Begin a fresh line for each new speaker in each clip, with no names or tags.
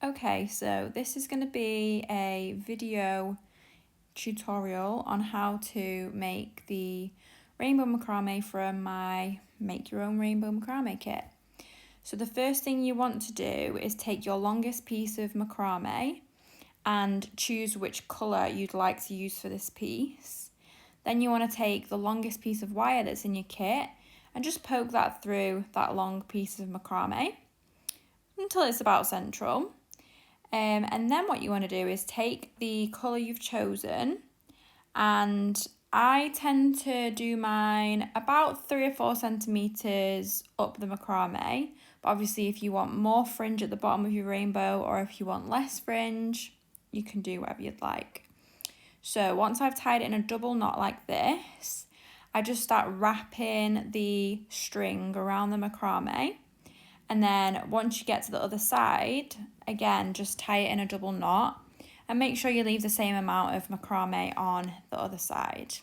Okay, so this is going to be a video tutorial on how to make the rainbow macrame from my Make Your Own Rainbow Macrame kit. So the first thing you want to do is take your longest piece of macrame and choose which colour you'd like to use for this piece. Then you want to take the longest piece of wire that's in your kit and just poke that through that long piece of macrame until it's about central. And then what you want to do is take the colour you've chosen, and I tend to do mine about 3 or 4 centimetres up the macrame, but obviously if you want more fringe at the bottom of your rainbow or if you want less fringe, you can do whatever you'd like. So once I've tied it in a double knot like this, I just start wrapping the string around the macrame. And then once you get to the other side, again, just tie it in a double knot and make sure you leave the same amount of macrame on the other side.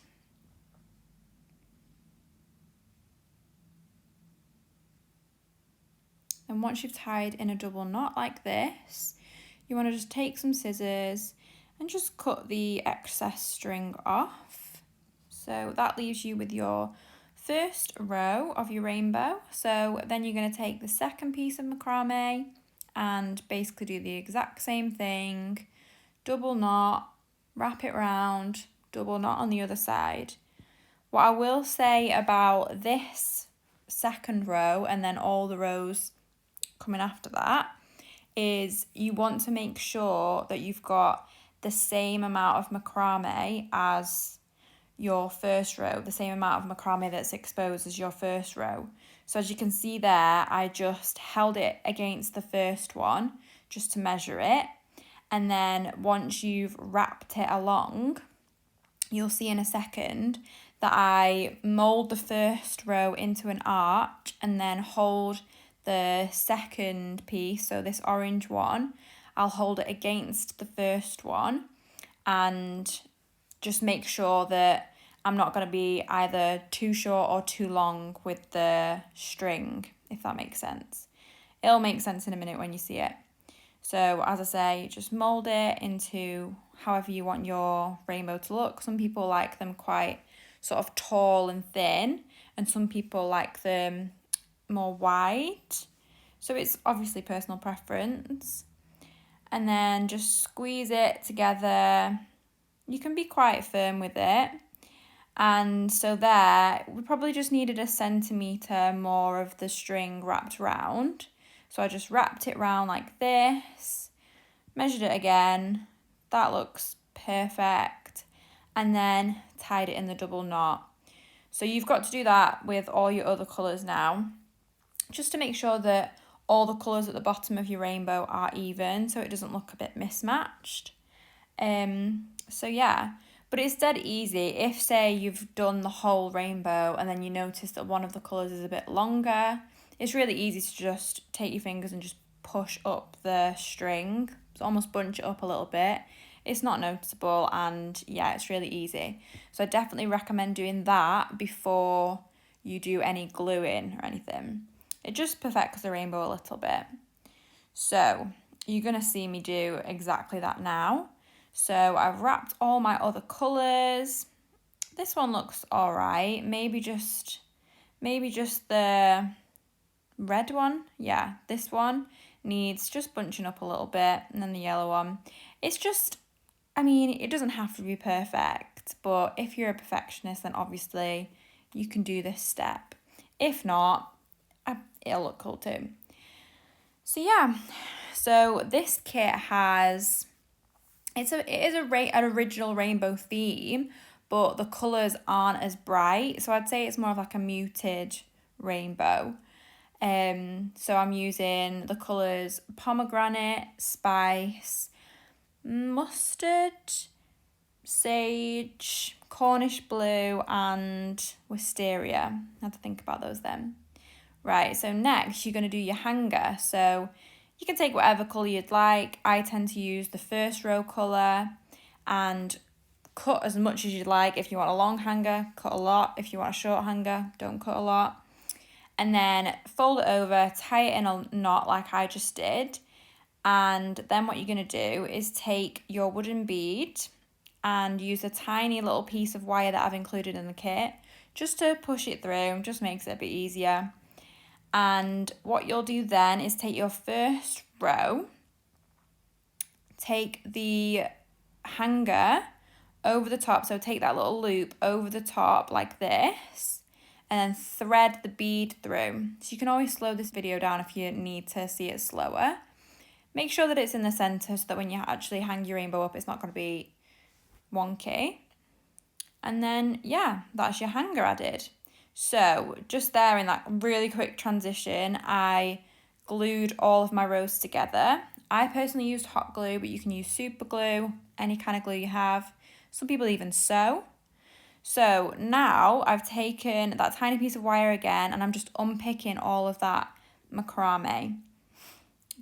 And once you've tied in a double knot like this, you want to just take some scissors and just cut the excess string off. So that leaves you with your first row of your rainbow. So then you're going to take the second piece of macrame and basically do the exact same thing. Double knot, wrap it round, double knot on the other side. What I will say about this second row and then all the rows coming after that is you want to make sure that you've got the same amount of macrame as your first row, the same amount of macrame that's exposed as your first row. So as you can see there, I just held it against the first one just to measure it. And then once you've wrapped it along, you'll see in a second that I mold the first row into an arch and then hold the second piece, so this orange one, I'll hold it against the first one and just make sure that I'm not going to be either too short or too long with the string, if that makes sense. It'll make sense in a minute when you see it. So as I say, just mould it into however you want your rainbow to look. Some people like them quite sort of tall and thin, and some people like them more wide. So it's obviously personal preference. And then just squeeze it together. You can be quite firm with it. And so there, we probably just needed 1 centimetre more of the string wrapped round. So I just wrapped it round like this, measured it again, that looks perfect, and then tied it in the double knot. So you've got to do that with all your other colours now, just to make sure that all the colours at the bottom of your rainbow are even, so it doesn't look a bit mismatched. So yeah, but it's dead easy. If, say, you've done the whole rainbow and then you notice that one of the colours is a bit longer, it's really easy to just take your fingers and just push up the string. So almost bunch it up a little bit. It's not noticeable, and yeah, it's really easy. So I definitely recommend doing that before you do any gluing or anything. It just perfects the rainbow a little bit. So you're going to see me do exactly that now. So I've wrapped all my other colours. This one looks all right. Maybe just the red one. Yeah, this one needs just bunching up a little bit, and then the yellow one. It's just, I mean, it doesn't have to be perfect, but if you're a perfectionist, then obviously you can do this step. If not, it'll look cool too. So yeah, so this kit has, it is an original rainbow theme, but the colours aren't as bright. So I'd say it's more of like a muted rainbow. So I'm using the colours pomegranate, spice, mustard, sage, Cornish blue, and wisteria. I have to think about those then. Right, so next you're going to do your hanger. So you can take whatever colour you'd like. I tend to use the first row colour and cut as much as you'd like. If you want a long hanger, cut a lot. If you want a short hanger, don't cut a lot. And then fold it over, tie it in a knot like I just did, And then what you're going to do is take your wooden bead and use a tiny little piece of wire that I've included in the kit just to push it through, just makes it a bit easier. And what you'll do then is take your first row, take the hanger over the top, so take that little loop over the top like this, and then thread the bead through. So you can always slow this video down if you need to see it slower. Make sure that it's in the centre so that when you actually hang your rainbow up, it's not going to be wonky. And then, yeah, that's your hanger added. So just there in that really quick transition, I glued all of my rows together. I personally used hot glue, but you can use super glue, any kind of glue you have. Some people even sew. So now I've taken that tiny piece of wire again and I'm just unpicking all of that macrame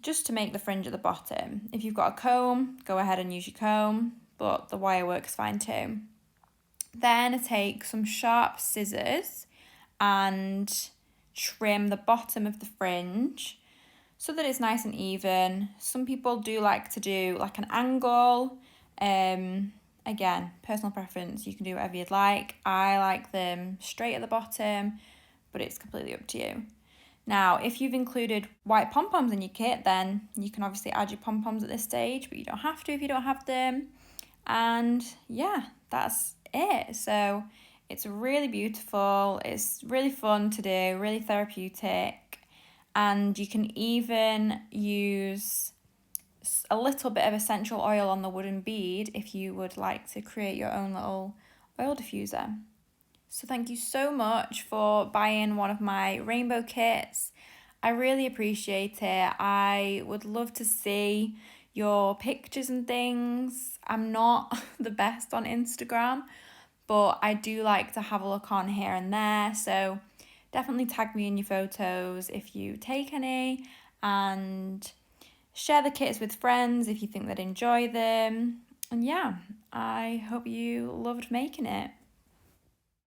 just to make the fringe at the bottom. If you've got a comb, go ahead and use your comb, but the wire works fine too. Then I take some sharp scissors and trim the bottom of the fringe so that it's nice and even. Some people do like to do like an angle. Again, personal preference, you can do whatever you'd like. I like them straight at the bottom, but it's completely up to you. Now, if you've included white pom-poms in your kit, then you can obviously add your pom-poms at this stage, but you don't have to if you don't have them. And yeah, that's it. So it's really beautiful. It's really fun to do, really therapeutic. And you can even use a little bit of essential oil on the wooden bead if you would like to create your own little oil diffuser. So thank you so much for buying one of my rainbow kits. I really appreciate it. I would love to see your pictures and things. I'm not the best on Instagram, but I do like to have a look on here and there. So definitely tag me in your photos if you take any, and share the kits with friends if you think they'd enjoy them. And yeah, I hope you loved making it.